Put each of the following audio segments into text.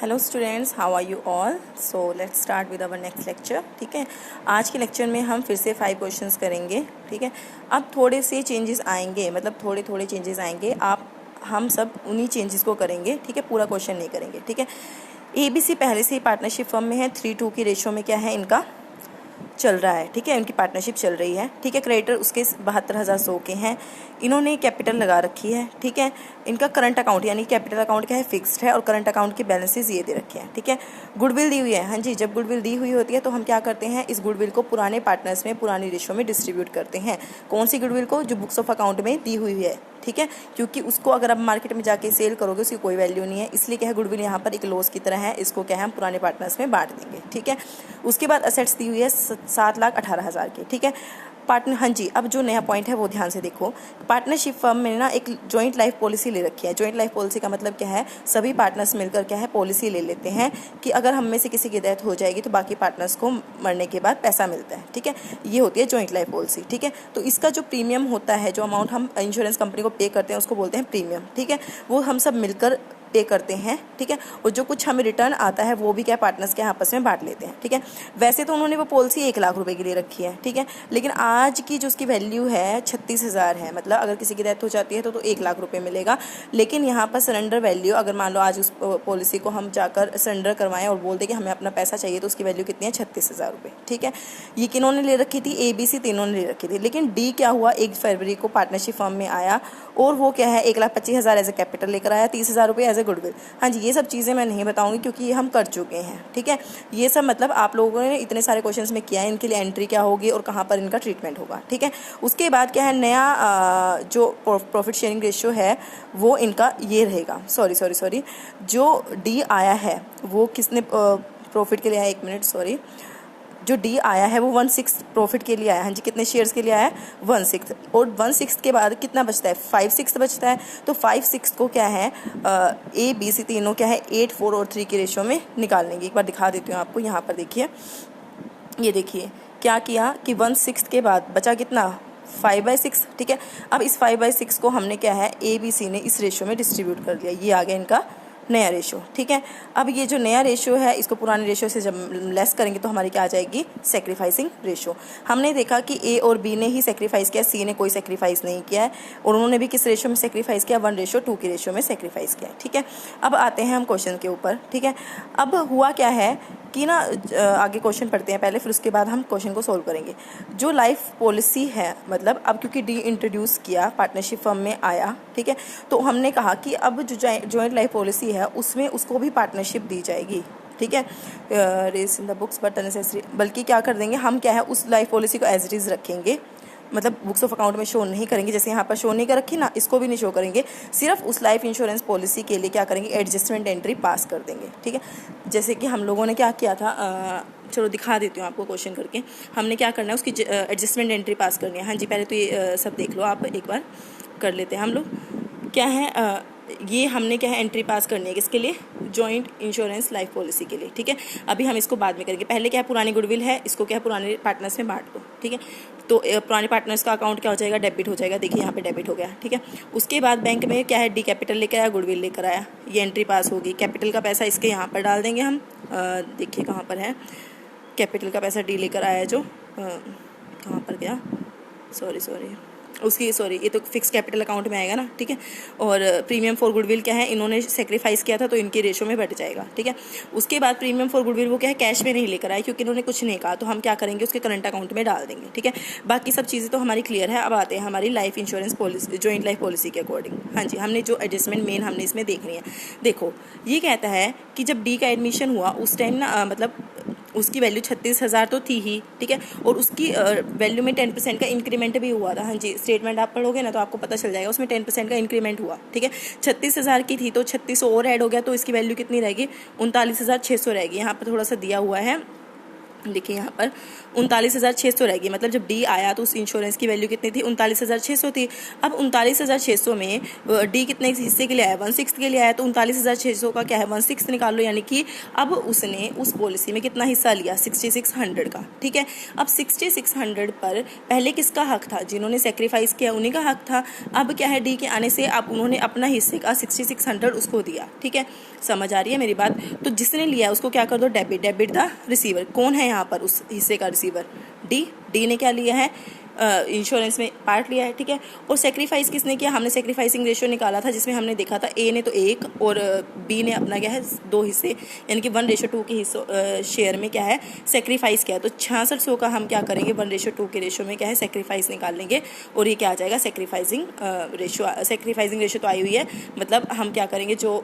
Hello students, how are you all. So let's start with our next lecture. ठीक है, आज के lecture में हम फिर से 5 क्वेश्चंस करेंगे। ठीक है, अब थोड़े से चेंजेस आएंगे, मतलब थोड़े थोड़े चेंजेस आएंगे। हम सब उन्हीं चेंजेस को करेंगे। ठीक है, पूरा क्वेश्चन नहीं करेंगे। ठीक है, ABC पहले से ही पार्टनरशिप फर्म में है। 3:2 की रेशो में क्या है इनका चल रहा है। ठीक है, उनकी पार्टनरशिप चल रही है। ठीक है, क्रेडिटर उसके 72,100 के हैं। इन्होंने कैपिटल लगा रखी है। ठीक है, इनका करंट अकाउंट यानी कैपिटल अकाउंट क्या है, फिक्स्ड है, और करंट अकाउंट की बैलेंसेस ये दे रखे हैं। ठीक है, गुडविल दी हुई है। हाँ जी, जब गुडविल दी हुई होती है तो हम क्या करते हैं, इस गुडविल को पुराने पार्टनर्स में पुरानी रेशो में डिस्ट्रीब्यूट करते हैं। कौन सी गुडविल को, जो बुक्स ऑफ अकाउंट में दी हुई है। ठीक है, क्योंकि उसको अगर आप मार्केट में जाके सेल करोगे उसकी कोई वैल्यू नहीं है, इसलिए क्या है, गुडविल यहाँ पर एक लॉस की तरह है। इसको क्या है, हम पुराने पार्टनर्स में बांट देंगे। ठीक है, उसके बाद असेट्स दी हुई है 7,18,000 की। ठीक है, पार्टनर, हाँ जी, अब जो नया पॉइंट है वो ध्यान से देखो। पार्टनरशिप फर्म में ना एक जॉइंट लाइफ पॉलिसी ले रखी है। जॉइंट लाइफ पॉलिसी का मतलब क्या है, सभी पार्टनर्स मिलकर क्या है, पॉलिसी ले लेते हैं कि अगर हम में से किसी की डेथ हो जाएगी तो बाकी पार्टनर्स को मरने के बाद पैसा मिलता है। ठीक है, ये होती है जॉइंट लाइफ पॉलिसी। ठीक है, तो इसका जो प्रीमियम होता है, जो अमाउंट हम इंश्योरेंस कंपनी को पे करते हैं उसको बोलते हैं प्रीमियम। ठीक है, वो हम सब मिलकर पे करते हैं। ठीक है, और जो कुछ हमें रिटर्न आता है वो भी क्या पार्टनर्स के आपस में बांट लेते हैं। ठीक है, वैसे तो उन्होंने वो पॉलिसी 1 लाख रुपए की ले रखी है। ठीक है, लेकिन आज की जो उसकी वैल्यू है 36,000 है। मतलब अगर किसी की डेथ हो जाती है तो 1 लाख रुपए मिलेगा। लेकिन यहाँ पर सरेंडर वैल्यू, अगर मान लो आज उस पॉलिसी को हम जाकर सरेंडर करवाएं और बोल दें कि हमें अपना पैसा चाहिए, तो उसकी वैल्यू कितनी है, 36,000 रुपये। ठीक है, ये किन्होंने ले रखी थी, ABC तीनों ने ले रखी थी। लेकिन D क्या हुआ, 1 फरवरी को पार्टनरशिप फर्म में आया और वो क्या है, 1,25,000 एज ए कैपिटल लेकर आया, 30,000 रुपये एज ए गुडविल। हाँ जी, ये सब चीज़ें मैं नहीं बताऊंगी क्योंकि ये हम कर चुके हैं। ठीक है, ये सब मतलब आप लोगों ने इतने सारे क्वेश्चंस में किया है, इनके लिए एंट्री क्या होगी और कहाँ पर इनका ट्रीटमेंट होगा। ठीक है, उसके बाद क्या है, नया जो प्रॉफिट शेयरिंग रेशियो है वो इनका ये रहेगा। सॉरी, जो D आया है वो किसने प्रॉफिट के लिए आया, 1 मिनट, सॉरी, जो D आया है वो 1/6 प्रॉफिट के लिए आया है। हाँ जी, कितने शेयर्स के लिए आया है, 1/6। और 1/6 के बाद कितना बचता है, 5/6 बचता है। तो 5/6 को क्या है, ABC तीनों क्या है, 8, 4 और 3 की रेशो में निकाल लेंगे। एक बार दिखा देती हूँ आपको, यहाँ पर देखिए, ये देखिए क्या किया कि 1/6 के बाद बचा कितना, 5/6। ठीक है, अब इस 5/6 को हमने क्या है, ABC ने इस रेशो में डिस्ट्रीब्यूट कर दिया। ये आ गया इनका नया रेशो। ठीक है, अब ये जो नया रेशो है इसको पुराने रेशो से जब लेस करेंगे तो हमारी क्या आ जाएगी, सेक्रीफाइसिंग रेशो। हमने देखा कि A और B ने ही सेक्रीफाइस किया, C ने कोई सेक्रीफाइस नहीं किया है। और उन्होंने भी किस रेशो में सेक्रीफाइस किया, 1:2 की रेशो में सेक्रीफाइस किया। ठीक है, अब आते हैं हम क्वेश्चन के ऊपर। ठीक है, अब हुआ क्या है कि ना, आगे क्वेश्चन पढ़ते हैं पहले, फिर उसके बाद हम क्वेश्चन को सोल्व करेंगे। जो लाइफ पॉलिसी है, मतलब अब क्योंकि D इंट्रोड्यूस किया, पार्टनरशिप फर्म में आया। ठीक है, तो हमने कहा कि अब जो जॉइंट लाइफ पॉलिसी है उसमें उसको भी पार्टनरशिप दी जाएगी। ठीक है, race in the books but unnecessary, बल्कि क्या कर देंगे हम, क्या है, उस लाइफ पॉलिसी को एज इट इज़ रखेंगे। मतलब बुक्स ऑफ अकाउंट में शो नहीं करेंगे, जैसे यहाँ पर शो नहीं कर रखी ना, इसको भी नहीं शो करेंगे। सिर्फ उस लाइफ इंश्योरेंस पॉलिसी के लिए क्या करेंगे, एडजस्टमेंट एंट्री पास कर देंगे। ठीक है, जैसे कि हम लोगों ने क्या किया था, चलो दिखा देती हूँ आपको क्वेश्चन करके। हमने क्या करना है, उसकी एडजस्टमेंट एंट्री पास करनी है। हाँ जी, पहले तो ये सब देख लो आप, एक बार कर लेते हैं हम लोग। क्या है, ये हमने क्या है, एंट्री पास करनी है किसके लिए, जॉइंट इंश्योरेंस लाइफ पॉलिसी के लिए। ठीक है, अभी हम इसको बाद में करेंगे। पहले क्या है, पुरानी गुडविल है, इसको क्या है, पुराने पार्टनर्स में बांट दो। ठीक है, तो पुराने पार्टनर्स का अकाउंट क्या हो जाएगा, डेबिट हो जाएगा। देखिए यहाँ पे डेबिट हो गया। ठीक है, उसके बाद बैंक में क्या है, D कैपिटल लेकर आया, गुडविल लेकर आया, ये एंट्री पास होगी। कैपिटल का पैसा इसके यहाँ पर डाल देंगे हम। देखिए कहाँ पर है, कैपिटल का पैसा D लेकर आया, जो कहाँ पर गया, सॉरी ये तो फिक्स कैपिटल अकाउंट में आएगा ना। ठीक है, और प्रीमियम फॉर गुडविल क्या है, इन्होंने सेक्रीफाइस किया था तो इनके रेशो में बढ़ जाएगा। ठीक है, उसके बाद प्रीमियम फॉर गुडविल वो क्या है, कैश में नहीं लेकर आए क्योंकि इन्होंने कुछ नहीं कहा, तो हम क्या करेंगे, उसके करंट अकाउंट में डाल देंगे। ठीक है, बाकी सब चीज़ें तो हमारी क्लियर है। अब आते हैं हमारी life insurance policy, joint life policy के अकॉर्डिंग। हाँ जी, हमने जो एडजस्टमेंट मेन हमने इसमें देखनी है। देखो, ये कहता है कि जब D का एडमिशन हुआ उस टाइम ना, मतलब उसकी वैल्यू 36,000 तो थी ही। ठीक है, और उसकी वैल्यू में 10% का इंक्रीमेंट भी हुआ था। हाँ जी, स्टेटमेंट आप पढ़ोगे ना तो आपको पता चल जाएगा, उसमें 10% का इंक्रीमेंट हुआ। ठीक है, 36,000 की थी तो 3600 और ऐड हो गया, तो इसकी वैल्यू कितनी रहेगी, 39,600 रहेगी। यहाँ पर थोड़ा सा दिया हुआ है, देखिए यहाँ पर 39,600 रहेगी, मतलब जब डी आया तो उस इंश्योरेंस की वैल्यू कितनी थी, 39,600 थी। अब 39,600 में डी कितने हिस्से के लिए आया, 1/6 के लिए आया, तो 39,600 का क्या है 1/6 निकाल लो, यानी कि अब उसने उस पॉलिसी में कितना हिस्सा लिया 6600 का। ठीक है, अब 6600 पर पहले किसका हक था, जिन्होंने सेक्रीफाइस किया उन्हीं का हक था। अब क्या है डी के आने से अब उन्होंने अपना हिस्से का 6600 उसको दिया। ठीक है, समझ आ रही है मेरी बात। तो जिसने लिया उसको क्या कर दो डेबिट, डेबिट द रिसीवर। कौन है यहाँ पर उस हिस्से का रिसीवर, डी ने क्या लिया है इंश्योरेंस में पार्ट लिया है। ठीक है, और सेक्रीफाइस किसने किया, हमने सेक्रीफाइसिंग रेशियो निकाला था जिसमें हमने देखा था ए ने तो 1 और बी ने अपना क्या है 2 हिस्से, यानी कि 1:2 के हिस्सों शेयर में क्या है सेक्रीफाइस किया है। तो 6600 का हम क्या करेंगे 1:2 के रेशियो में क्या है सेक्रीफाइस निकाल लेंगे और ये क्या आ जाएगा सेक्रीफाइसिंग रेशियो तो आई हुई है, मतलब हम क्या करेंगे जो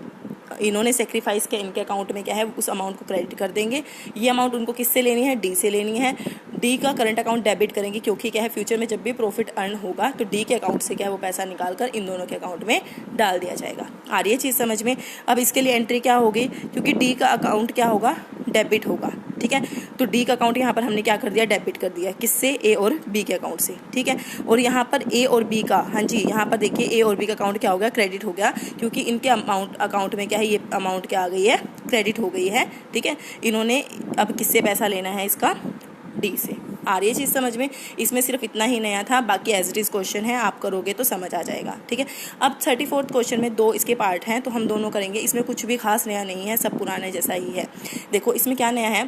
इन्होंने सेक्रीफाइस किया इनके अकाउंट में क्या है उस अमाउंट को क्रेडिट कर देंगे। ये अमाउंट उनको किससे लेनी है, डी से लेनी है। डी का करंट अकाउंट डेबिट करेंगे क्योंकि क्या है फ्यूचर में जब भी प्रॉफिट अर्न होगा तो डी के अकाउंट से क्या है वो पैसा निकाल कर इन दोनों के अकाउंट में डाल दिया जाएगा। आ रही है चीज़ समझ में। अब इसके लिए एंट्री क्या होगी, क्योंकि डी का अकाउंट क्या होगा डेबिट होगा। ठीक है, तो डी का अकाउंट यहाँ पर हमने क्या कर दिया डेबिट कर दिया, किससे, ए और बी के अकाउंट से। ठीक है, और यहाँ पर ए और बी का, हाँ जी यहाँ पर देखिए ए और बी का अकाउंट क्या हो गया क्रेडिट हो गया, क्योंकि इनके अकाउंट में क्या है ये अमाउंट क्या आ गई है क्रेडिट हो गई है। ठीक है, इन्होंने अब किससे पैसा लेना है इसका, डी से। आ रही है चीज़ समझ में। इसमें सिर्फ इतना ही नया था, बाकी एज इट इज़ क्वेश्चन है, आप करोगे तो समझ आ जाएगा। ठीक है, अब 34th क्वेश्चन में 2 इसके पार्ट हैं तो हम दोनों करेंगे। इसमें कुछ भी खास नया नहीं है, सब पुराने जैसा ही है। देखो इसमें क्या नया है,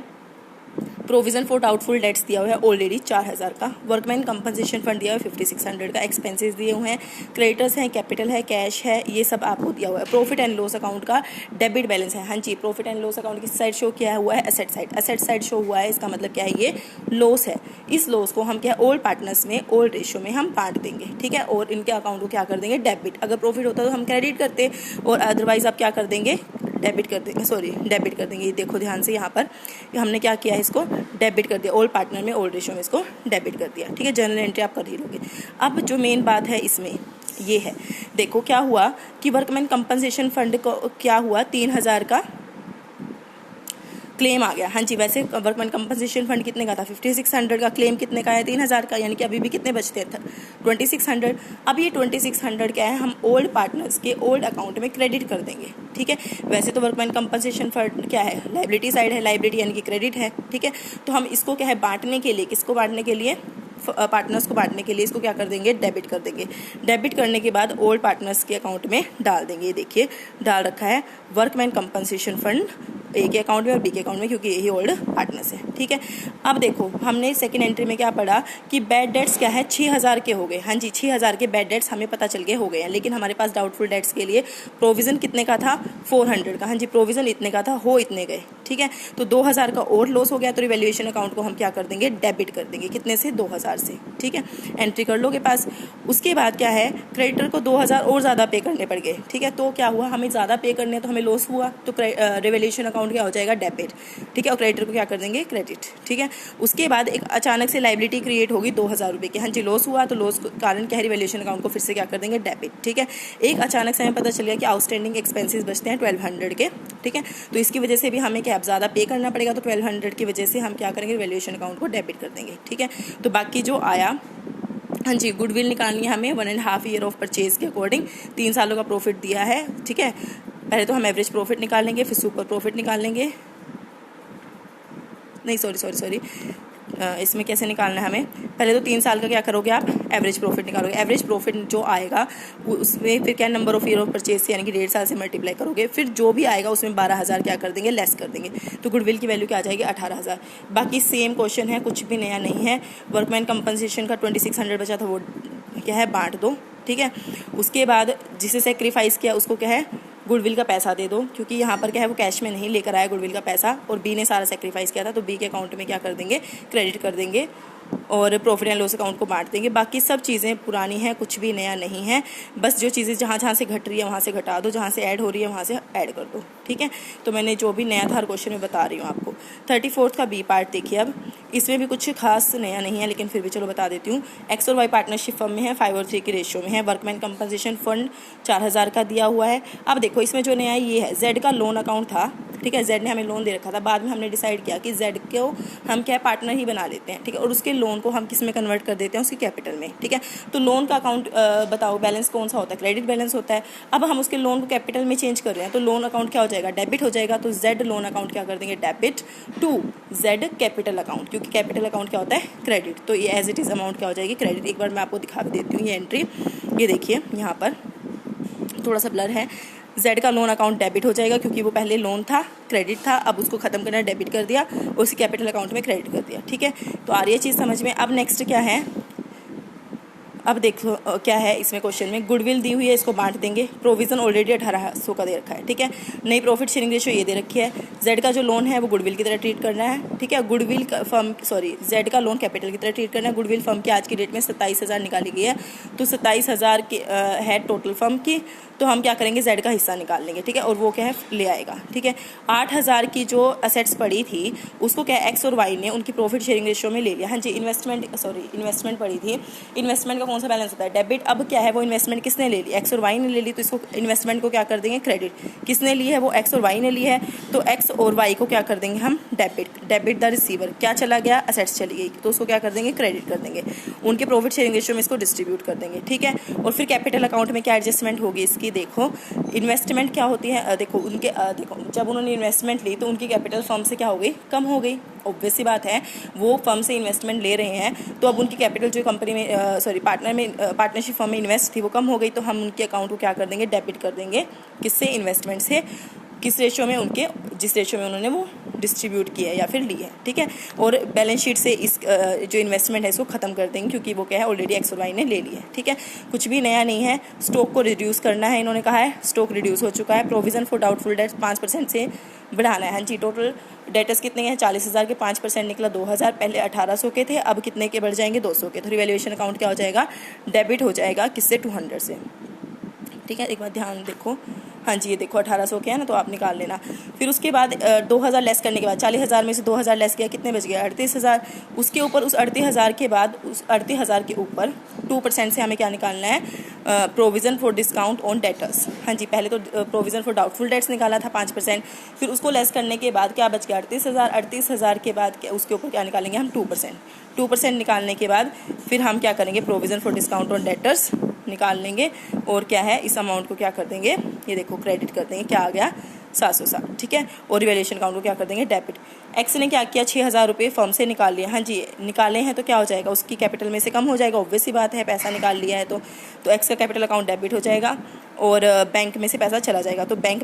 प्रोविजन फॉर डाउटफुल डेट्स दिया हुआ है ऑलरेडी 4000 का, वर्कमैन कंपनसेशन फंड दिया हुआ है 5600 का, एक्सपेंसेस दिए हुए हैं, क्रेडिटर्स हैं, कैपिटल है, कैश है, ये सब आपको दिया हुआ है। प्रॉफिट एंड लॉस अकाउंट का डेबिट बैलेंस है, हाँ जी प्रॉफिट एंड लॉस अकाउंट किस साइड शो किया हुआ है, asset side, asset side show हुआ है। इसका मतलब क्या है ये लॉस है। इस लॉस को हम क्या ओल्ड पार्टनर्स में ओल्ड रेशियो में हम बांट देंगे। ठीक है, और इनके अकाउंट को क्या कर देंगे डेबिट, अगर प्रॉफिट होता तो हम क्रेडिट करते और अदरवाइज आप क्या कर देंगे डेबिट कर देंगे, सॉरी डेबिट कर देंगे। देखो ध्यान से यहाँ पर हमने क्या किया है इसको डेबिट कर दिया, ओल्ड पार्टनर में ओल्ड रेशियो में इसको डेबिट कर दिया। ठीक है, जनरल एंट्री आप कर ही लोगे। अब जो मेन बात है इसमें ये है, देखो क्या हुआ कि वर्कमैन कंपनसेशन फंड को क्या हुआ 3000 का क्लेम आ गया। हाँ जी, वैसे वर्कमैन कंपनसेशन फंड कितने का था 5600 का, क्लेम कितने का है 3000 का, यानी कि अभी भी कितने बचते थे 2600। अब ये 2600 क्या है हम ओल्ड पार्टनर्स के ओल्ड अकाउंट में क्रेडिट कर देंगे। ठीक है, वैसे तो वर्कमैन कंपनसेशन फंड क्या है लाइबिलिटी साइड है, लाइबिलिटी यानी कि क्रेडिट है। ठीक है, तो हम इसको क्या है बांटने के लिए, किसको बांटने के लिए पार्टनर्स को बांटने के लिए इसको क्या कर देंगे डेबिट कर देंगे। डेबिट करने के बाद ओल्ड पार्टनर्स के अकाउंट में डाल देंगे। ये देखिए डाल रखा है वर्कमैन कंपनसेशन फंड ए के अकाउंट में और बी के अकाउंट में, क्योंकि यही ओल्ड पार्टनर्स है। ठीक है, अब देखो हमने सेकंड एंट्री में क्या पढ़ा कि बैड डेट्स क्या है 6000 के हो गए। हाँ जी 6000 के बैड डेट्स हमें पता चल गए हो गए हैं, लेकिन हमारे पास डाउटफुल डेट्स के लिए प्रोविजन कितने का था 400 का। हाँ जी प्रोविजन इतने का था, हो इतने गए। ठीक है, तो 2000 का और लॉस हो गया, तो रिवैल्यूएशन अकाउंट को हम क्या कर देंगे डेबिट कर देंगे, कितने से 2000 से। ठीक है, एंट्री कर लोगे पास। उसके बाद क्या है क्रेडिटर को 2000 और ज़्यादा पे करने पड़ गए। ठीक है, तो क्या हुआ हमें ज़्यादा पे करने तो हमें लॉस हुआ, तो रिवैल्यूएशन अकाउंट क्या हो जाएगा डेबिट। ठीक है, और क्रेडिटर को क्या कर देंगे क्रेडिट। ठीक है, उसके बाद एक अचानक से लाइबिलिटी क्रिएट होगी 2000 रुपये की। हाँ जी लॉस हुआ, तो लॉस के कारण क्या है रिवैल्यूएशन अकाउंट को फिर से क्या कर देंगे डेबिट। ठीक है, एक अचानक से हमें पता चल गया कि आउटस्टैंडिंग एक्सपेंसेस बचते हैं 1200 के। ठीक है, तो इसकी वजह से भी हमें क्या ज़्यादा पे करना पड़ेगा, तो 1200 की वजह से हम क्या करेंगे रिवैल्यूएशन अकाउंट को डेबिट कर देंगे। ठीक है, तो बाकी जो आया हाँ जी गुडविल निकालनी है हमें 1.5 ईयर ऑफ परचेज के अकॉर्डिंग, 3 सालों का प्रॉफिट दिया है। ठीक है, पहले तो हम एवरेज प्रॉफिट निकालेंगे, फिर सुपर प्रॉफिट निकालेंगे, नहीं सॉरी इसमें कैसे निकालना है हमें, पहले तो 3 साल का क्या करोगे आप एवरेज प्रॉफिट निकालोगे। एवरेज प्रॉफिट जो आएगा उसमें फिर क्या number of year of purchase से यानी कि 1.5 साल से मल्टीप्लाई करोगे, फिर जो भी आएगा उसमें 12000 क्या कर देंगे लेस कर देंगे, तो गुडविल की वैल्यू क्या आ जाएगी 18000। बाकी सेम क्वेश्चन है, कुछ भी नया नहीं है। वर्कमैन कंपनसेशन का 2600 बचा था वो क्या है बांट दो। ठीक है, उसके बाद जिसे सेक्रीफाइस किया उसको क्या है गुडविल का पैसा दे दो, क्योंकि यहाँ पर क्या है वो कैश में नहीं लेकर आया गुडविल का पैसा, और बी ने सारा सेक्रीफाइस किया था, तो बी के अकाउंट में क्या कर देंगे क्रेडिट कर देंगे और प्रॉफिट एंड लॉस अकाउंट को बांट देंगे। बाकी सब चीज़ें पुरानी हैं, कुछ भी नया नहीं है। बस जो चीज़ें जहाँ से घट रही है वहाँ से घटा दो, जहाँ से ऐड हो रही है वहाँ से ऐड कर दो। ठीक है, तो मैंने जो भी नया था हर क्वेश्चन में बता रही हूँ आपको। 34th का बी पार्ट देखिए। अब इसमें भी कुछ खास नया नहीं है, लेकिन फिर भी चलो बता देती हूँ। एक्स और वाई पार्टनरशिप फर्म में है, 5:3 की रेशियो में है। वर्कमैन कंपनसेशन फंड 4000 का दिया हुआ है। अब देखो इसमें जो नया है ये है जेड का लोन अकाउंट था ठीक है, जेड ने हमें लोन दे रखा था, बाद में हमने डिसाइड किया कि जेड को हम क्या पार्टनर ही बना लेते हैं, ठीक है, और उसके लोन को हम किस में कन्वर्ट कर देते हैं, उसकी कैपिटल में, ठीक है। तो लोन का अकाउंट बताओ बैलेंस कौन सा होता है, क्रेडिट बैलेंस होता है। अब हम उसके लोन को कैपिटल में चेंज कर रहे हैं, तो लोन अकाउंट क्या हो जाएगा, डेबिट हो जाएगा। तो जेड लोन अकाउंट क्या कर देंगे, debit to Z capital account, क्योंकि कैपिटल अकाउंट क्या होता है, क्रेडिट। तो ये एज इट इज अमाउंट क्या हो जाएगी, क्रेडिट। एक बार मैं आपको दिखा भी देती हूँ ये एंट्री, ये देखिए यहाँ पर थोड़ा सा ब्लर है। जेड का लोन अकाउंट डेबिट हो जाएगा क्योंकि वो पहले लोन था, क्रेडिट था, अब उसको खत्म करना, डेबिट कर दिया, उसी कैपिटल अकाउंट में क्रेडिट कर दिया, ठीक है। तो आ रही है चीज़ समझ में। अब नेक्स्ट क्या है, अब देखो क्या है इसमें क्वेश्चन में, गुडविल दी हुई है, इसको बांट देंगे। प्रोविजन ऑलरेडी 1800 का दे रखा है, ठीक है। नई प्रॉफिट शेयरिंग रेशियो ये दे रखी है। जेड का जो लोन है वो गुडविल की तरह ट्रीट करना है, ठीक है। गुडविल फर्म जेड का लोन कैपिटल की तरह ट्रीट करना है। गुडविल फर्म की आज की डेट में 27,000 निकाली गई है, तो 27,000 की है टोटल फर्म की। तो हम क्या करेंगे, जेड का हिस्सा निकाल लेंगे, ठीक है, और वो क्या है ले आएगा, ठीक है। 8,000 की जो असेट्स पड़ी थी उसको क्या एक्स और वाई ने उनकी प्रॉफिट शेयरिंग रेशियो में ले लिया। हाँ जी, इन्वेस्टमेंट पड़ी थी। इन्वेस्टमेंट का कौन सा बैलेंस होता है, डेबिट। अब क्या है, वो इन्वेस्टमेंट किसने ले ली, एक्स और वाई ने ले ली, तो इसको इन्वेस्टमेंट को क्या कर देंगे, क्रेडिट। किसने ली है, वो एक्स और वाई ने ली है, तो एक्स और वाई को क्या कर देंगे हम, डेबिट द रिसीवर। क्या चला गया, असेट्स चली गई, तो उसको क्या कर देंगे, क्रेडिट कर देंगे। उनके प्रॉफिट शेयरिंग रेशियो में इसको डिस्ट्रीब्यूट कर देंगे, ठीक है। और फिर कैपिटल अकाउंट में क्या एडजस्टमेंट होगी इसकी, देखो इन्वेस्टमेंट क्या होती है, देखो उनके देखो जब उन्होंने इन्वेस्टमेंट ली तो उनकी कैपिटल फर्म से क्या हो गई, कम हो गई। ऑब्वियस सी बात है, वो फर्म से इन्वेस्टमेंट ले रहे हैं, तो अब उनकी कैपिटल जो कंपनी में पार्टनरशिप फर्म में इन्वेस्ट थी वो कम हो गई, तो हम उनके अकाउंट को क्या कर देंगे, डेबिट कर देंगे। किससे, इन्वेस्टमेंट से। किस रेशियो में, उनके जिस रेशियो में उन्होंने वो डिस्ट्रीब्यूट किया है या फिर ली है, ठीक है। और बैलेंस शीट से इस जो इन्वेस्टमेंट है इसको खत्म कर देंगे, क्योंकि वो क्या है ऑलरेडी एक्स और वाई ने ले ली है, ठीक है। कुछ भी नया नहीं है। स्टॉक को रिड्यूस करना है, इन्होंने कहा है, स्टॉक रिड्यूस हो चुका है। प्रोविजन फॉर डाउटफुल डेट्स 5% से बढ़ाना है। हाँ जी, टोटल डेटर्स कितने हैं, 40,000 के 5% निकला 2,000, पहले 1800 के थे, अब कितने के बढ़ जाएंगे, 200 के। तो रिवैल्यूएशन अकाउंट क्या हो जाएगा, डेबिट हो जाएगा, किससे, 200 से, ठीक है। एक बार ध्यान देखो, हाँ जी, ये देखो 1800 के है ना, तो आप निकाल लेना। फिर उसके बाद 2,000 लेस करने के बाद 40,000 में से 2,000 लेस किया, कितने बच गया, 38,000। उसके ऊपर उस 38,000 के बाद उस 38,000 के ऊपर 2% से हमें क्या निकालना है, provision for discount on debtors. हाँ जी, पहले तो प्रोविजन फॉर डाउटफुल डेट्स निकाला था 5%, फिर उसको लेस करने के बाद क्या बच गया, 38,000। 38,000 के बाद उसके ऊपर क्या निकालेंगे हम, 2% निकालने के बाद फिर हम क्या करेंगे, provision for discount on debtors निकाल लेंगे, और क्या है इस अमाउंट को क्या कर देंगे, ये देखो क्रेडिट कर देंगे, क्या आ गया, 760, ठीक है। और रिवैल्यूएशन अकाउंट को क्या कर देंगे, डेबिट। एक्स ने क्या किया, 6,000 रुपये फर्म से निकाल लिया। हाँ जी, निकाले हैं तो क्या हो जाएगा, उसकी कैपिटल में से कम हो जाएगा, ऑब्वियस सी बात है, पैसा निकाल लिया है तो एक्स का कैपिटल अकाउंट डेबिट हो जाएगा और बैंक में से पैसा चला जाएगा। तो बैंक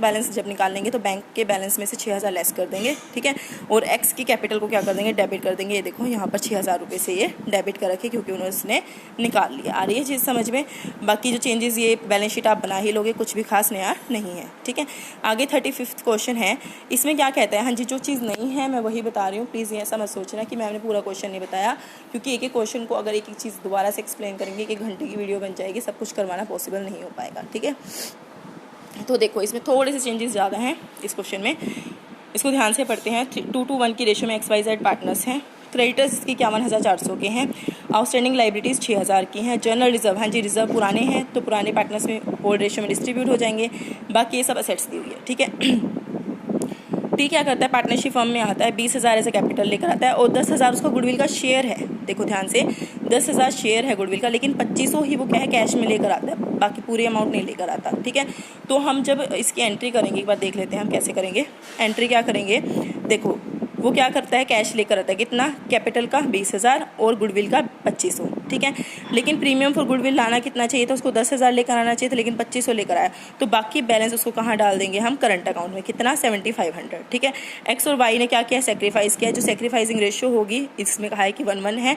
बैलेंस जब निकालेंगे तो बैंक के बैलेंस में से 6,000 लेस कर देंगे, ठीक है। और एक्स की कैपिटल को क्या कर देंगे, डेबिट कर देंगे। ये देखो यहाँ पर 6,000 रुपये से ये डेबिट कर रखे क्योंकि उन्होंने निकाल लिया। आ रही है चीज़ समझ में। बाकी जो चेंजेस ये बैलेंस शीट आप बना ही लोगे, कुछ भी खास नया नहीं है, ठीक है। आगे 35वां क्वेश्चन है, इसमें क्या कहता है, हाँ जी, जो चीज़ नहीं है मैं वही बता रही हूँ, प्लीज़ ये ऐसा मत सोचना कि मैंने पूरा क्वेश्चन नहीं बताया, क्योंकि एक एक क्वेश्चन को अगर एक एक चीज़ दोबारा से एक्सप्लेन करेंगे, 1 घंटे की वीडियो बन जाएगी, सब कुछ करवाना पॉसिबल नहीं हो पाएगा, ठीक है। तो देखो इसमें थोड़े से चेंजेस ज़्यादा हैं इस क्वेश्चन में, इसको ध्यान से पढ़ते हैं। 2:1 की रेशो में XYZ पार्टनर्स हैं। क्रेडिटर्स इसकी 51,400 के हैं। आउटस्टैंडिंग लाइबिलिटीज़ 6,000 की हैं। जनरल रिजर्व, हाँ जी, रिजर्व पुराने हैं तो पुराने पार्टनर्स में ओल्ड रेशो में डिस्ट्रीब्यूट हो जाएंगे। बाकी ये सब असेट्स दी हुई है, ठीक है। टी क्या करता है, पार्टनरशिप फर्म में आता है, 20,000 ऐसे कैपिटल लेकर आता है और 10,000 उसका गुडविल का शेयर है। देखो ध्यान से, 10,000 शेयर है गुडविल का, लेकिन 2500 ही वो क्या है कैश में लेकर आता है, बाकी पूरी अमाउंट नहीं लेकर आता, ठीक है। तो हम जब इसकी एंट्री करेंगे, एक बार देख लेते हैं हम कैसे करेंगे एंट्री। क्या करेंगे, देखो वो क्या करता है, कैश लेकर आता है, कितना, कैपिटल का 20,000 और गुडविल का 2500, ठीक है। लेकिन प्रीमियम फॉर गुडविल लाना कितना चाहिए था उसको, 10,000 लेकर आना चाहिए था, लेकिन 2500 लेकर आया, तो बाकी बैलेंस उसको कहाँ डाल देंगे हम, करंट अकाउंट में, कितना, 7,500, ठीक है। एक्स और वाई ने क्या किया, सेक्रीफाइस किया। जो सेक्रीफाइसिंग रेशियो होगी, इसमें कहा है कि 1:1 है,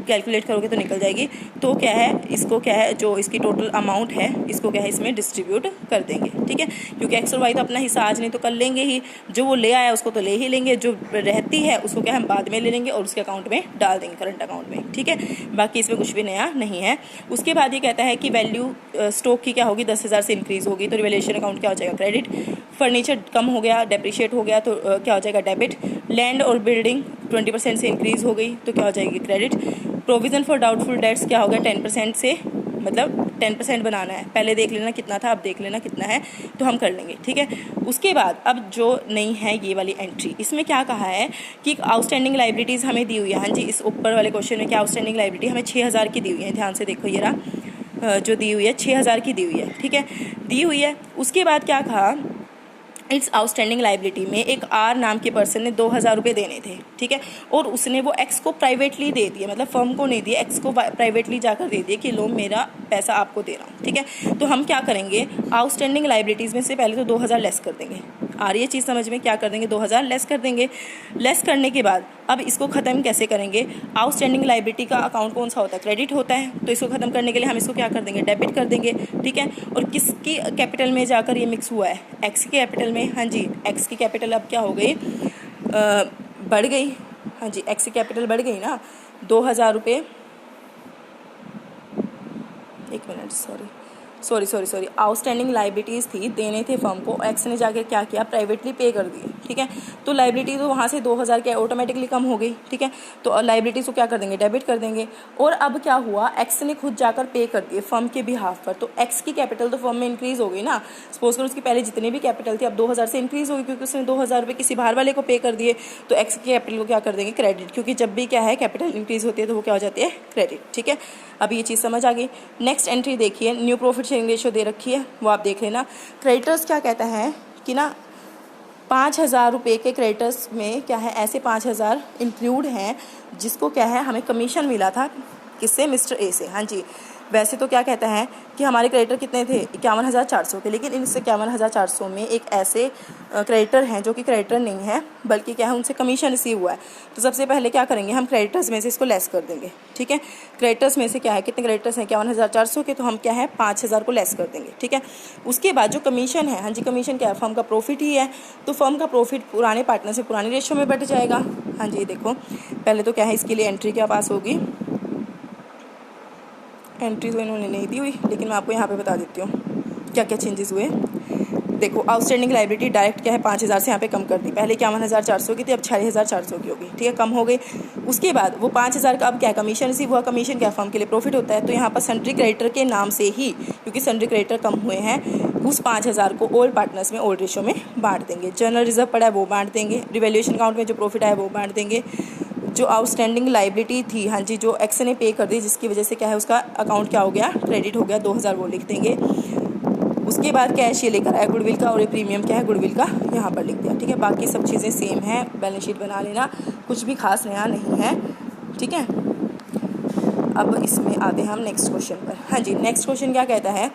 कैलकुलेट करोगे तो निकल जाएगी। तो क्या है, इसको क्या है, जो इसकी टोटल अमाउंट है इसको क्या है इसमें डिस्ट्रीब्यूट कर देंगे, ठीक है। क्योंकि एक्स और वाई तो अपना हिस्सा आज नहीं तो कल लेंगे ही, जो वो ले आया उसको तो ले ही लेंगे, जो रहती है उसको क्या हम बाद में ले लेंगे और उसके अकाउंट में डाल देंगे, करंट अकाउंट में, ठीक है। बाकी इसमें कुछ भी नया नहीं है। उसके बाद ये कहता है कि वैल्यू स्टॉक की क्या होगी, 10,000 से इंक्रीज होगी, तो रिवैल्यूएशन अकाउंट क्या हो जाएगा, क्रेडिट। फर्नीचर कम हो गया, डेप्रिशिएट हो गया, तो क्या हो जाएगा, डेबिट। लैंड और बिल्डिंग 20% से इंक्रीज हो गई तो क्या हो जाएगी, credit. Provision for doubtful debts क्या हो गया, 10% से, मतलब 10% बनाना है, पहले देख लेना कितना था, अब देख लेना कितना है, तो हम कर लेंगे, ठीक है। उसके बाद अब जो नहीं है ये वाली एंट्री, इसमें क्या कहा है कि आउटस्टैंडिंग लाइबिलिटीज़ हमें दी हुई है। हाँ जी, इस ऊपर वाले क्वेश्चन में क्या आउटस्टैंडिंग लाइबिलिटी हमें 6000 की दी हुई है, ध्यान से देखो, ये रहा जो दी हुई है 6000 की दी हुई है, ठीक है, दी हुई है। उसके बाद क्या कहा, इट्स आउटस्टैंडिंग लाइबिलिटी में एक आर नाम के पर्सन ने 2000 रुपये देने थे, ठीक है, और उसने वो एक्स को प्राइवेटली दे दिए, मतलब फर्म को नहीं दिए, एक्स को प्राइवेटली जाकर दे दिए कि लो मेरा पैसा आपको दे रहा हूँ, ठीक है। तो हम क्या करेंगे, आउटस्टैंडिंग लाइबिलिटीज़ में से पहले तो 2000 लेस कर देंगे। आ रही है चीज़ समझ में, क्या कर देंगे, 2000 लेस कर देंगे। लेस करने के बाद अब इसको ख़त्म कैसे करेंगे, आउटस्टैंडिंग लाइबिलिटी का अकाउंट कौन सा होता है, क्रेडिट होता है, तो इसको ख़त्म करने के लिए हम इसको क्या कर देंगे, डेबिट कर देंगे, ठीक है। और किसकी कैपिटल में जाकर ये मिक्स हुआ है, एक्स की कैपिटल में। हाँ जी, एक्स की कैपिटल अब क्या हो गई, बढ़ गई। हाँ जी, एक्स की कैपिटल बढ़ गई ना, 2000 रुपये, एक मिनट, सॉरी आउटस्टैंडिंग लाइबिलिटीज़ थी, देने थे फर्म को, एक्स ने जाकर क्या किया, प्राइवेटली पे कर दिए, ठीक है। तो लाइबिलिटी तो वहाँ से 2000 क्या ऑटोमेटिकली कम हो गई, ठीक है। तो लाइबिलिटीज़ को क्या कर देंगे, डेबिट कर देंगे। और अब क्या हुआ, एक्स ने खुद जाकर पे कर दिए फर्म के बिहाफ पर, तो एक्स की कैपिटल तो फर्म में इंक्रीज़ हो गई ना। सपोज करो उसकी पहले जितनी भी कैपिटल थी अब 2000 से इंक्रीज़ होगी, क्योंकि उसने 2000 रुपये किसी बाहर वाले को पे कर दिए, तो एक्स की कैपिटल को क्या कर देंगे, क्रेडिट, क्योंकि जब भी क्या है कैपिटल इंक्रीज़ होती है तो वो क्या हो जाती है, क्रेडिट, ठीक है। अब ये चीज़ समझ आ गई। नेक्स्ट एंट्री देखिए, न्यू प्रॉफिट शेयरिंग रेशियो दे रखी है, वो आप देख लेना। क्रेडिटर्स क्या कहता है कि ना 5000 रुपये के क्रेडिटर्स में क्या है, ऐसे 5000 इंक्लूड हैं जिसको क्या है हमें कमीशन मिला था, किससे, मिस्टर ए से। हाँ जी, वैसे तो क्या कहता है कि हमारे क्रेडिटर कितने थे, 51,400 के, लेकिन इन 51,400 में एक ऐसे क्रेडिटर हैं जो कि क्रेडिटर नहीं है, बल्कि क्या है उनसे कमीशन रिसीव हुआ है। तो सबसे पहले क्या करेंगे, हम क्रेडिटर्स में से इसको लेस कर देंगे, ठीक है। क्रेडिटर्स में से क्या है, कितने क्रेडिटर्स हैं, 51,400 के, तो हम क्या है 5000 को लेस कर देंगे, ठीक है। उसके बाद जो कमीशन है, हाँ जी, कमीशन क्या है, फर्म का प्रॉफिट ही है, तो फर्म का प्रॉफिट पुराने पार्टनर से पुराने रेशियो में बढ़ जाएगा। हाँ जी, देखो पहले तो क्या है, इसके लिए एंट्री क्या पास होगी, एंट्री तो इन्होंने नहीं दी हुई, लेकिन मैं आपको यहाँ पे बता देती हूँ क्या क्या चेंजेस हुए। देखो, आउटस्टैंडिंग लाइबिलिटी डायरेक्ट क्या है 5000 से यहाँ पे कम कर दी, पहले 51,400 की थी, अब 46,400 की होगी, ठीक है, कम हो गई। उसके बाद वो 5000 का अब क्या कमीशन रिसीव हुआ, कमीशन क्या फर्म के लिए प्रॉफिट होता है, तो यहाँ पर सन्ड्री क्रेडिटर के नाम से ही, क्योंकि सन्ड्री क्रेडिटर कम हुए हैं, उस 5000 को ओल्ड पार्टनर्स में ओल्ड रेशियो में बांट देंगे। जनरल रिजर्व पड़ा है वो बांट देंगे, रिवैल्यूएशन अकाउंट में जो प्रॉफिट आया वो बांट देंगे। जो आउटस्टैंडिंग लाइबिलिटी थी, हाँ जी, जो एक्स ने पे कर दी, जिसकी वजह से क्या है उसका अकाउंट क्या हो गया, क्रेडिट हो गया, 2000 वो लिख देंगे। उसके बाद कैश ये लेकर आया गुडविल का, और ये प्रीमियम क्या है गुडविल का, यहाँ पर लिख दिया, ठीक है। बाकी सब चीज़ें सेम है, बैलेंस शीट बना लेना, कुछ भी खास नया नहीं है, ठीक है। अब इसमें आते हैं हम नेक्स्ट क्वेश्चन पर। हाँ जी, नेक्स्ट क्वेश्चन क्या कहता है,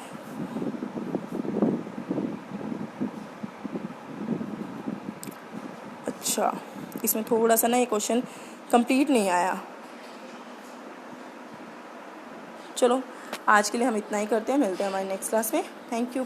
अच्छा इसमें थोड़ा सा ना ये क्वेश्चन कंप्लीट नहीं आया। चलो आज के लिए हम इतना ही करते हैं, मिलते हैं हमारे नेक्स्ट क्लास में। Thank you.